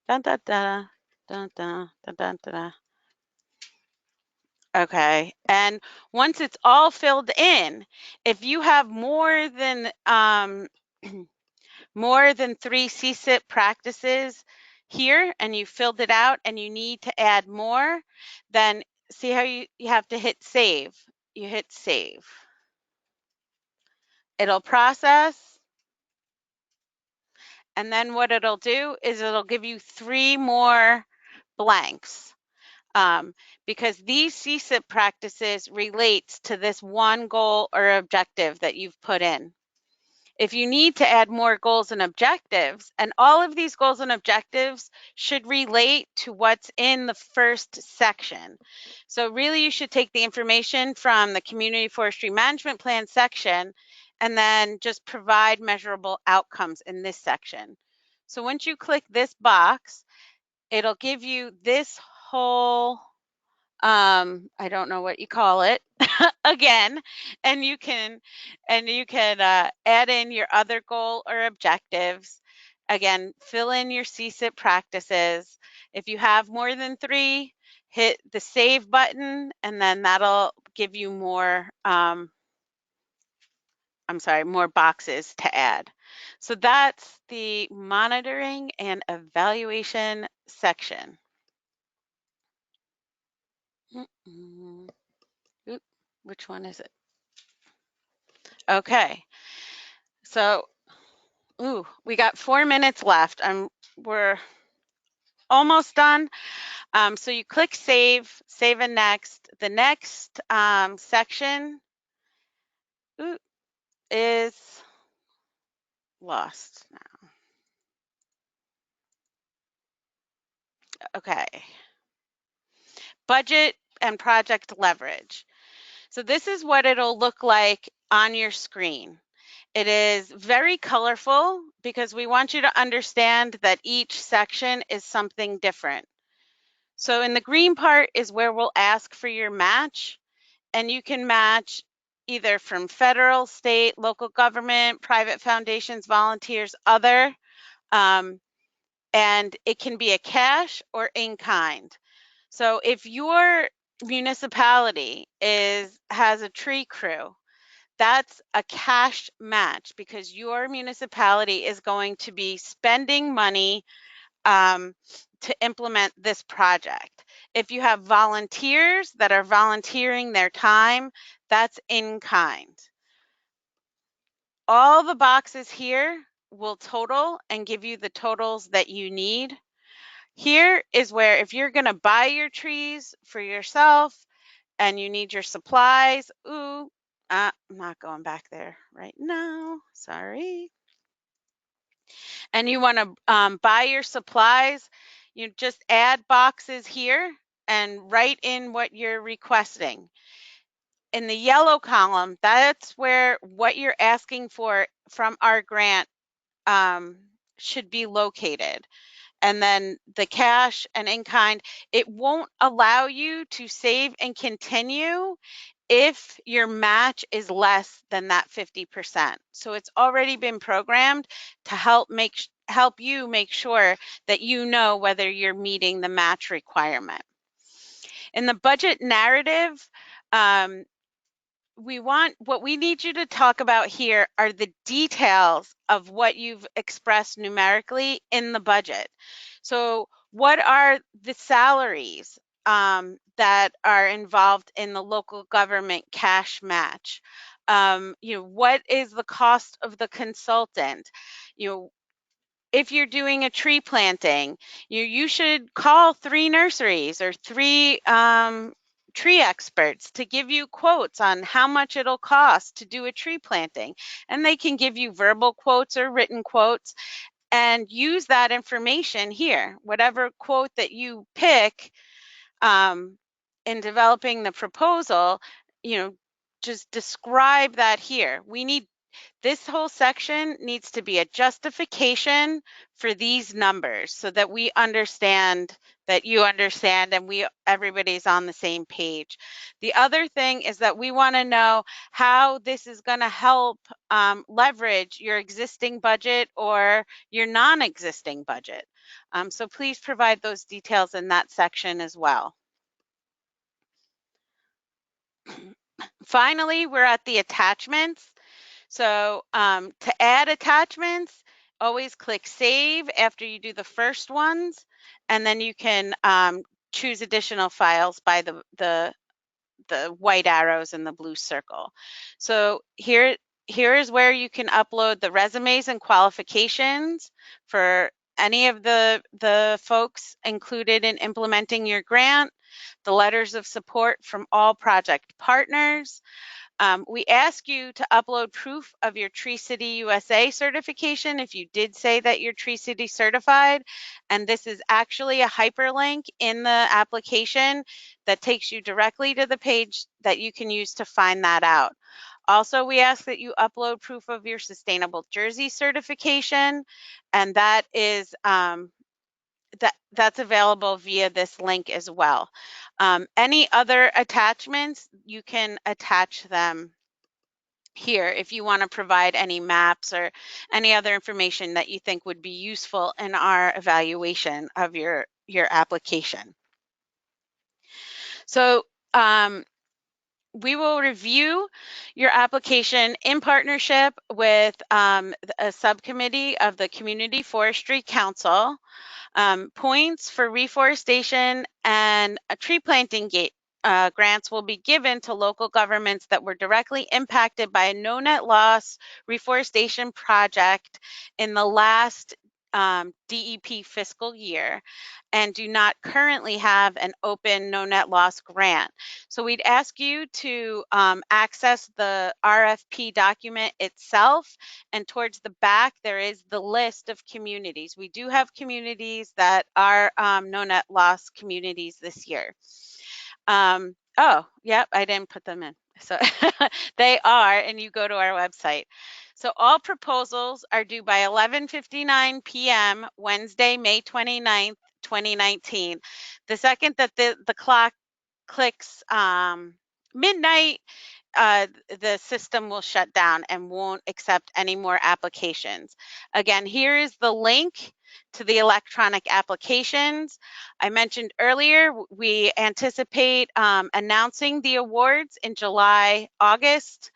Dun, dun, dun, dun, dun, dun, dun, dun. Okay, and once it's all filled in, if you have more than more than 3 CSIP practices here and you filled it out and you need to add more, then see how you have to hit save. You hit save. It'll process, and then what it'll do is it'll give you 3 more blanks. Because these CSIP practices relates to this one goal or objective that you've put in. If you need to add more goals and objectives, and all of these goals and objectives should relate to what's in the first section. So really you should take the information from the Community Forestry Management Plan section and then just provide measurable outcomes in this section. So once you click this box, it'll give you this whole I don't know what you call it again, and you can add in your other goal or objectives. Again, fill in your CSIP practices. If you have more than 3, hit the save button, and then that'll give you more more boxes to add. So that's the monitoring and evaluation section. Oop, which one is it? Okay, so we got 4 minutes left. We're almost done. So you click save and next. The next section is lost now. Okay. Budget and project leverage. So this is what it'll look like on your screen. It is very colorful because we want you to understand that each section is something different. So in the green part is where we'll ask for your match, and you can match either from federal, state, local government, private foundations, volunteers, other, and it can be a cash or in kind. So if your municipality has a tree crew, that's a cash match because your municipality is going to be spending money to implement this project. If you have volunteers that are volunteering their time, that's in kind. All the boxes here will total and give you the totals that you need. Here is where if you're going to buy your trees for yourself and you need your supplies, I'm not going back there right now, sorry. And you want to buy your supplies, you just add boxes here and write in what you're requesting. In the yellow column, that's where what you're asking for from our grant should be located. And then the cash and in kind, it won't allow you to save and continue if your match is less than that 50%. So it's already been programmed to help you make sure that you know whether you're meeting the match requirement. In the budget narrative, what we need you to talk about here are the details of what you've expressed numerically in the budget. So what are the salaries that are involved in the local government cash match? What is the cost of the consultant? if you're doing a tree planting, you should call 3 nurseries or 3 tree experts to give you quotes on how much it'll cost to do a tree planting. And they can give you verbal quotes or written quotes, and use that information here. Whatever quote that you pick in developing the proposal, just describe that here. This whole section needs to be a justification for these numbers so that we understand, that you understand, and everybody's on the same page. The other thing is that we want to know how this is going to help leverage your existing budget or your non-existing budget. So please provide those details in that section as well. Finally, we're at the attachments. So to add attachments, always click Save after you do the first ones, and then you can choose additional files by the white arrows and the blue circle. So here is where you can upload the resumes and qualifications for any of the folks included in implementing your grant, the letters of support from all project partners. We ask you to upload proof of your Tree City USA certification if you did say that you're Tree City certified. And this is actually a hyperlink in the application that takes you directly to the page that you can use to find that out. Also, we ask that you upload proof of your Sustainable Jersey certification, and that is that's available via this link as well. Any other attachments, you can attach them here if you want to provide any maps or any other information that you think would be useful in our evaluation of your application. So we will review your application in partnership with a subcommittee of the Community Forestry Council. Points for reforestation and tree planting grants will be given to local governments that were directly impacted by a no net loss reforestation project in the last DEP fiscal year and do not currently have an open no net loss grant. So we'd ask you to access the RFP document itself, and towards the back there is the list of communities. We do have communities that are no net loss communities this year. Oh, yep, I didn't put them in. So they are, and you go to our website. So all proposals are due by 11:59 p.m. Wednesday, May 29th, 2019. The second that the clock clicks midnight, the system will shut down and won't accept any more applications. Again, here is the link to the electronic applications. I mentioned earlier, we anticipate announcing the awards in July, August,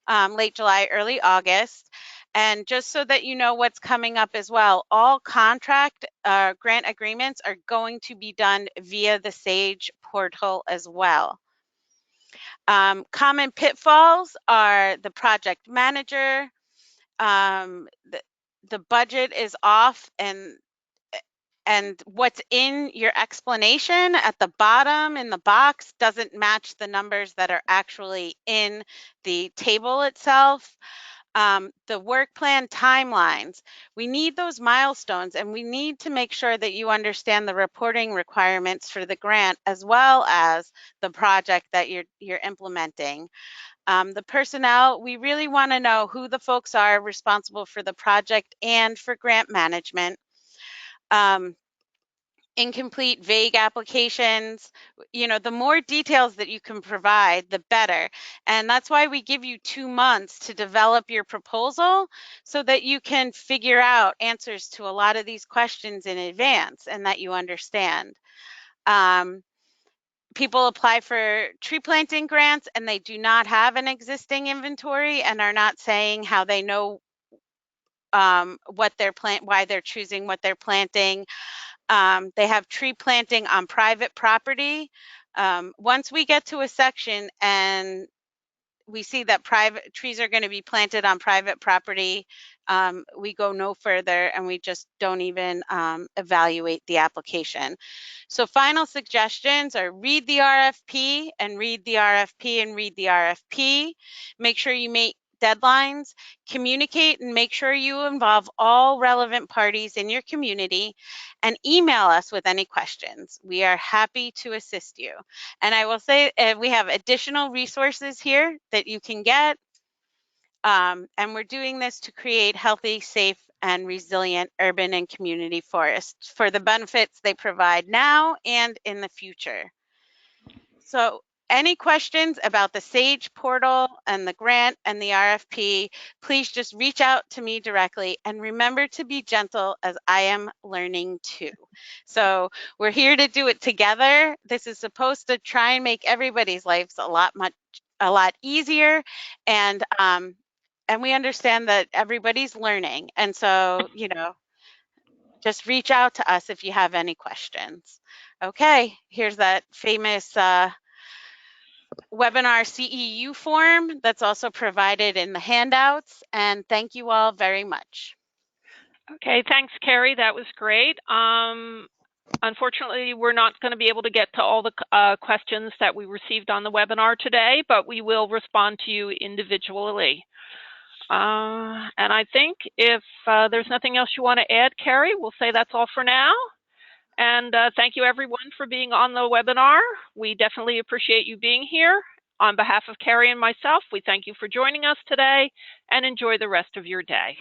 late July, early August. And just so that you know what's coming up as well, all contract grant agreements are going to be done via the SAGE portal as well. Common pitfalls are the project manager, the budget is off, and what's in your explanation at the bottom in the box doesn't match the numbers that are actually in the table itself. The work plan timelines, we need those milestones, and we need to make sure that you understand the reporting requirements for the grant as well as the project that you're implementing. The personnel, we really want to know who the folks are responsible for the project and for grant management. Incomplete, vague applications, the more details that you can provide, the better. And that's why we give you 2 months to develop your proposal so that you can figure out answers to a lot of these questions in advance and that you understand. People apply for tree planting grants and they do not have an existing inventory and are not saying how they know what they're why they're choosing what they're planting. They have tree planting on private property. Once we get to a section and we see that private trees are going to be planted on private property, we go no further and we just don't even evaluate the application. So final suggestions are read the RFP and read the RFP and read the RFP. Make sure you make deadlines, communicate and make sure you involve all relevant parties in your community, and email us with any questions. We are happy to assist you. And I will say we have additional resources here that you can get. And we're doing this to create healthy, safe, and resilient urban and community forests for the benefits they provide now and in the future. So any questions about the SAGE portal and the grant and the RFP, please just reach out to me directly, and remember to be gentle as I am learning too. So we're here to do it together. This is supposed to try and make everybody's lives a lot easier, and we understand that everybody's learning. And so, you know, just reach out to us if you have any questions. Okay, here's that famous webinar CEU form that's also provided in the handouts, and thank you all very much. Okay, thanks, Carrie. That was great. Unfortunately, we're not going to be able to get to all the questions that we received on the webinar today, but we will respond to you individually. And I think if there's nothing else you want to add, Carrie, we'll say that's all for now. And thank you, everyone, for being on the webinar. We definitely appreciate you being here. On behalf of Carrie and myself, we thank you for joining us today, and enjoy the rest of your day.